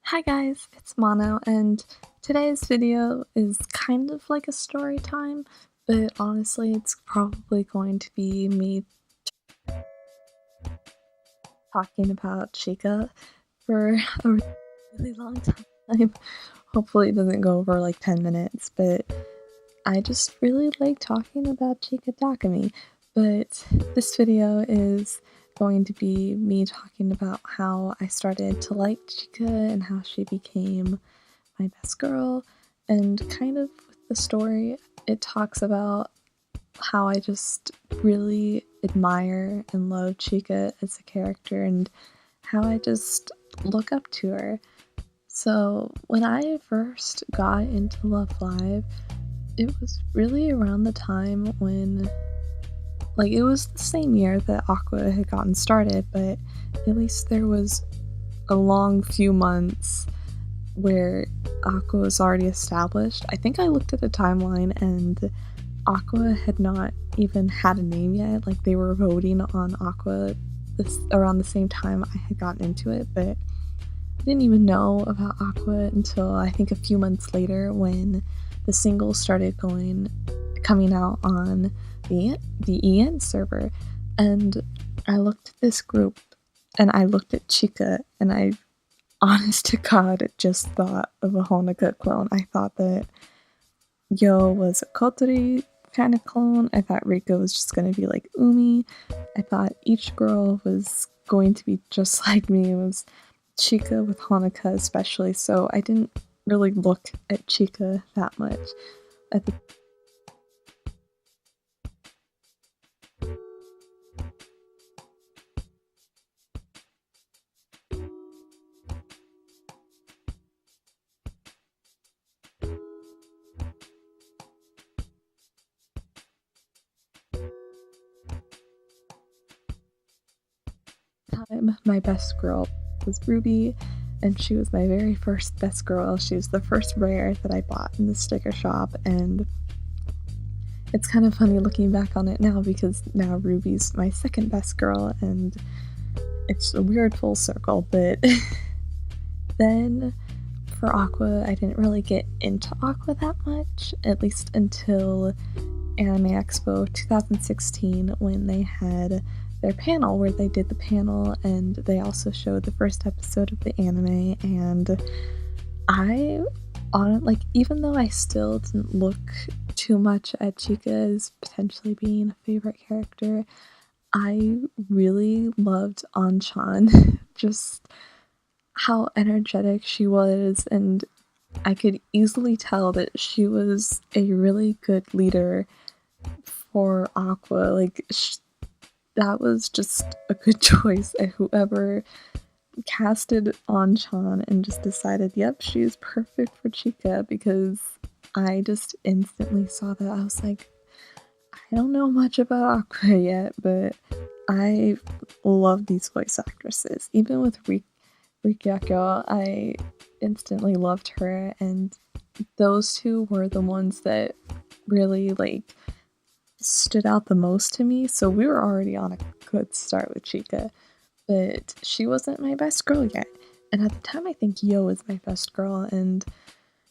Hi guys, it's Mono, and today's video is kind of like a story time, but honestly it's probably going to be me talking about Chika for a really long time. Hopefully it doesn't go over like 10 minutes, but I just really like talking about Chika Takami. But this video is going to be me talking about how I started to like Chika and how she became my best girl, and kind of with the story, it talks about how I just really admire and love Chika as a character and how I just look up to her. So, when I first got into Love Live, it was really around the time when, like, it was the same year that Aqua had gotten started, but at least there was a long few months where Aqua was already established. I think I looked at the timeline and Aqua had not even had a name yet. Like, they were voting on Aqua around the same time I had gotten into it, but I didn't even know about Aqua until I think a few months later when the singles started coming out on the EN server. And I looked at this group and I looked at Chika and I honest to God, just thought of a Honoka clone. I thought that Yo was a Kotori kind of clone. I thought Rika was just going to be like Umi. I thought each girl was going to be just like me. It was Chika with Honoka especially, so I didn't really look at Chika that much at the time. My best girl was Ruby, and she was my very first best girl. She was the first rare that I bought in the sticker shop, and it's kind of funny looking back on it now because now Ruby's my second best girl, and it's a weird full circle, but then for Aqua, I didn't really get into Aqua that much, at least until Anime Expo 2016 when they had their panel where they did the panel and they also showed the first episode of the anime, and I like, even though I still didn't look too much at Chika as potentially being a favorite character, I really loved Anchan. Just how energetic she was, and I could easily tell that she was a really good leader for Aqua. Like, that was just a good choice. And whoever casted Anchan and just decided, yep, she's perfect for Chika, because I just instantly saw that. I was like, I don't know much about Aqua yet, but I love these voice actresses. Even with Rikyako, I instantly loved her, and those two were the ones that really, like, stood out the most to me. So we were already on a good start with Chika, but she wasn't my best girl yet. And at the time, I think Yo was my best girl, and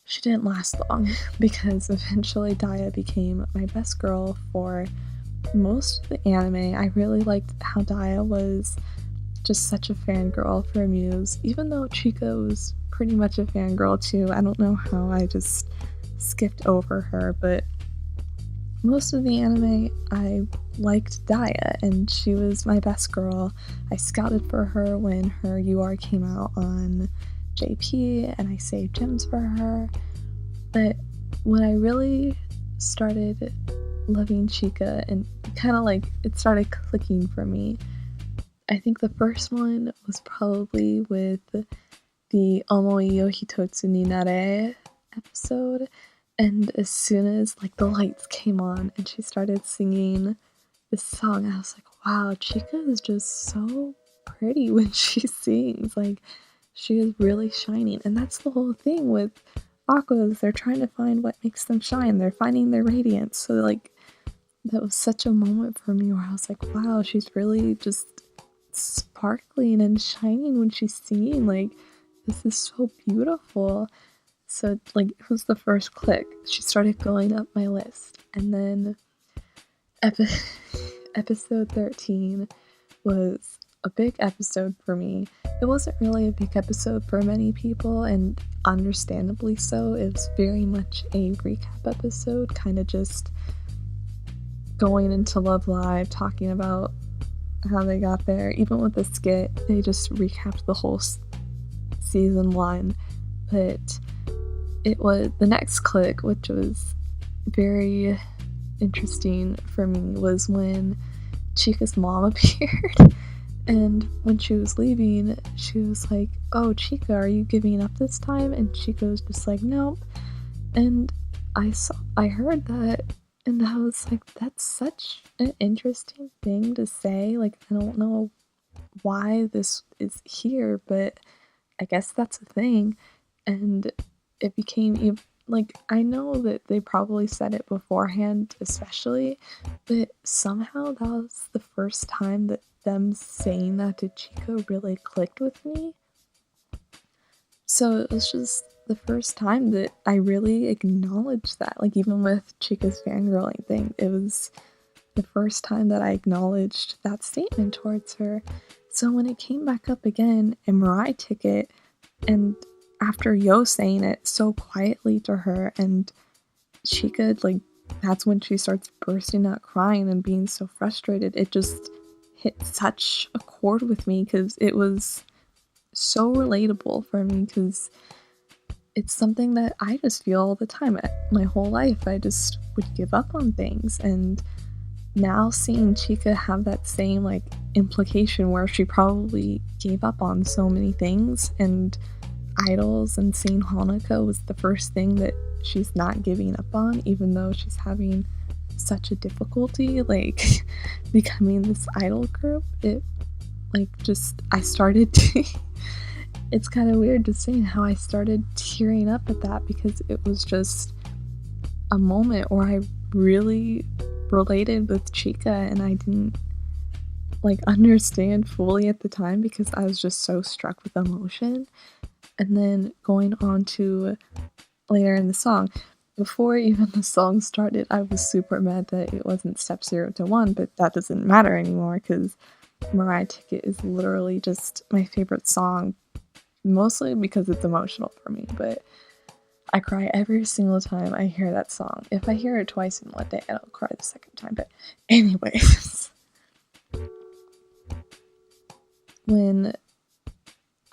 she didn't last long because eventually Daya became my best girl for most of the anime. I really liked how Daya was just such a fangirl for Muse, even though Chika was pretty much a fangirl too. I don't know how I just skipped over her, but most of the anime I liked Daya, and she was my best girl. I scouted for her when her UR came out on JP, and I saved gems for her. But when I really started loving Chika and kind of like it started clicking for me, I think the first one was probably with the Omoi yo Hitotsu ni Nare episode, and as soon as like the lights came on and she started singing this song, I was like, wow, Chika is just so pretty when she sings. Like, she is really shining, and that's the whole thing with Aquas. They're trying to find what makes them shine. They're finding their radiance. So like, that was such a moment for me where I was like, wow, she's really just sparkling and shining when she's singing. Like, this is so beautiful. So, like, it was the first click. She started going up my list. And then epi- episode 13 was a big episode for me. It wasn't really a big episode for many people, and understandably so. It was very much a recap episode, kind of just going into Love Live, talking about how they got there. Even with the skit, they just recapped the whole season 1. But it was the next click, which was very interesting for me, was when Chika's mom appeared. And when she was leaving, she was like, "Oh, Chika, are you giving up this time?" And Chika was just like, "Nope." And I heard that, and I was like, that's such an interesting thing to say. Like, I don't know why this is here, but I guess that's a thing. And it became like, I know that they probably said it beforehand, especially, but somehow that was the first time that them saying that to Chico really clicked with me. So it was just the first time that I really acknowledged that. Like, even with Chika's fangirling thing, it was the first time that I acknowledged that statement towards her. So when it came back up again and Mirai took it, and after Yo saying it so quietly to her, and Chika, like, that's when she starts bursting out crying and being so frustrated, it just hit such a chord with me because it was so relatable for me, because it's something that I just feel all the time. My whole life, I just would give up on things, and now seeing Chika have that same, like, implication where she probably gave up on so many things and idols, and seeing Hanukkah was the first thing that she's not giving up on, even though she's having such a difficulty, like, becoming this idol group. It, like, just, I started to it's kind of weird to say how I started tearing up at that, because it was just a moment where I really related with Chika, and I didn't, like, understand fully at the time because I was just so struck with emotion. And then going on to later in the song, before even the song started, I was super mad that it wasn't Step 0 to 1, but that doesn't matter anymore because Mariah Ticket is literally just my favorite song, mostly because it's emotional for me, but I cry every single time I hear that song. If I hear it twice in one day, I don't cry the second time. But anyways, when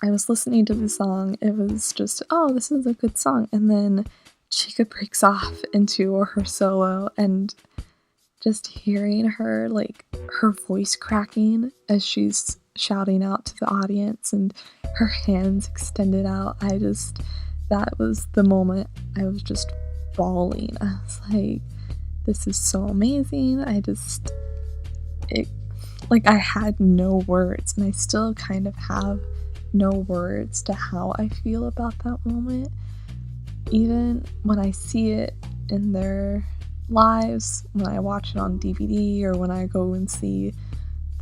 I was listening to the song, it was just, oh, this is a good song. And then Chika breaks off into her solo, and just hearing her, like, her voice cracking as she's shouting out to the audience and her hands extended out, that was the moment I was just bawling. I was like, this is so amazing. I had no words, and I still kind of have no words to how I feel about that moment. Even when I see it in their lives, when I watch it on DVD, or when I go and see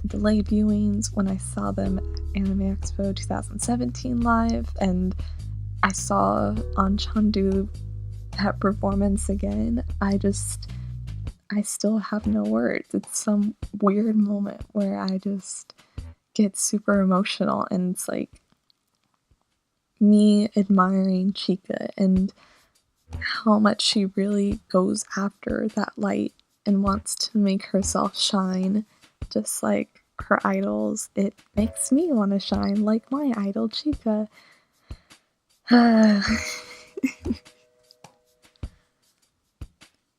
the delay viewings, when I saw them at Anime Expo 2017 live, and I saw on Chandu that performance again, I still have no words. It's some weird moment where I just get super emotional, and it's like me admiring Chika and how much she really goes after that light and wants to make herself shine just like her idols. It makes me want to shine like my idol Chika.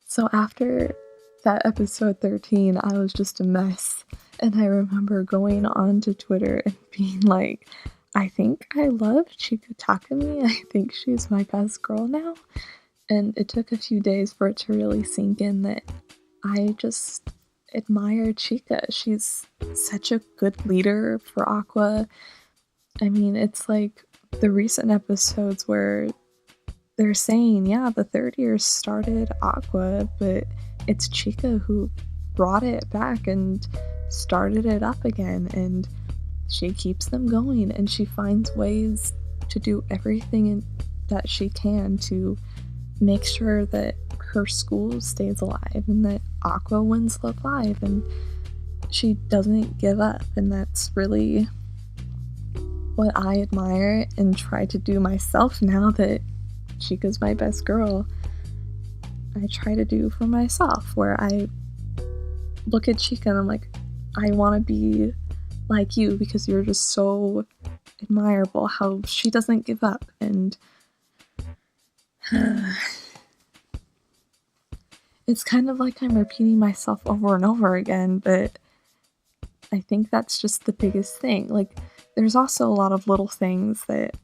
So after that episode 13, I was just a mess, and I remember going on to Twitter and being like, I think I love Chika Takumi. I think she's my best girl now. And it took a few days for it to really sink in that I just admire Chika. She's such a good leader for Aqua. I mean, it's like the recent episodes where they're saying, yeah, the third year started Aqua, but it's Chika who brought it back and started it up again, and she keeps them going, and she finds ways to do everything that she can to make sure that her school stays alive and that Aqua wins Love Live, and she doesn't give up, and that's really what I admire and try to do myself now that Chika's my best girl. I try to do for myself, where I look at Chika and I'm like, I want to be like you because you're just so admirable how she doesn't give up. And it's kind of like I'm repeating myself over and over again, but I think that's just the biggest thing. Like, there's also a lot of little things that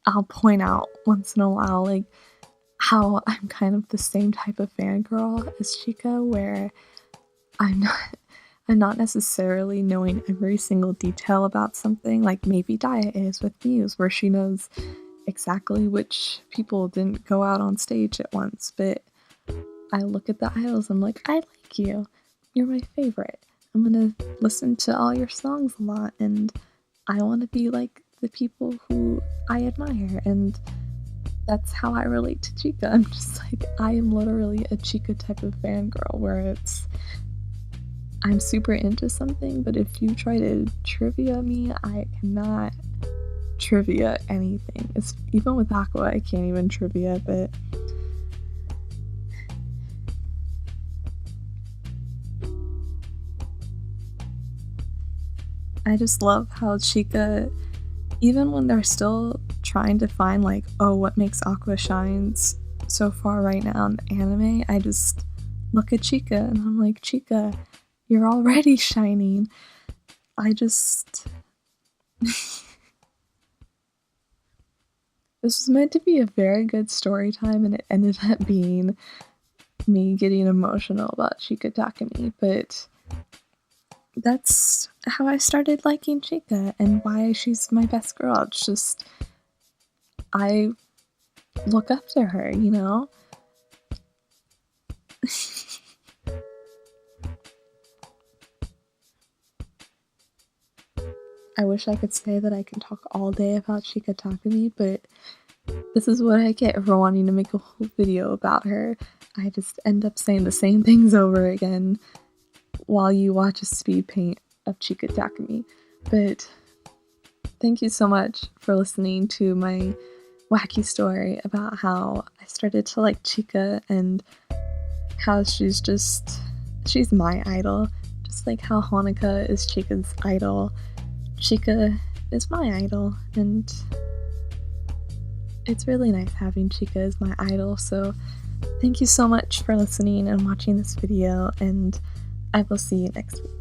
I'll point out once in a while, like how I'm kind of the same type of fangirl as Chika, where I'm not necessarily knowing every single detail about something, like maybe Daya is with Muse, where she knows exactly which people didn't go out on stage at once, but I look at the idols, I'm like, I like you. You're my favorite. I'm gonna listen to all your songs a lot, and I want to be like the people who I admire, and that's how I relate to Chika. I'm just like, I am literally a Chika type of fangirl, where it's, I'm super into something, but if you try to trivia me, I cannot trivia anything. It's, even with Aqua, I can't even trivia, but I just love how Chika, even when they're still trying to find like, oh, what makes Aqua shines so far right now in the anime, I just look at Chika and I'm like, Chika, you're already shining. I just... This was meant to be a very good story time, and it ended up being me getting emotional about Chika Takumi, but that's how I started liking Chika and why she's my best girl. It's just, I look up to her, you know? I wish I could say that I can talk all day about Chika Takumi, but this is what I get for wanting to make a whole video about her. I just end up saying the same things over again while you watch a speed paint of Chika Takumi. But thank you so much for listening to my wacky story about how I started to like Chika and how she's my idol. Just like how Hanukkah is Chika's idol, Chika is my idol, and it's really nice having Chika as my idol. So thank you so much for listening and watching this video, and I will see you next week.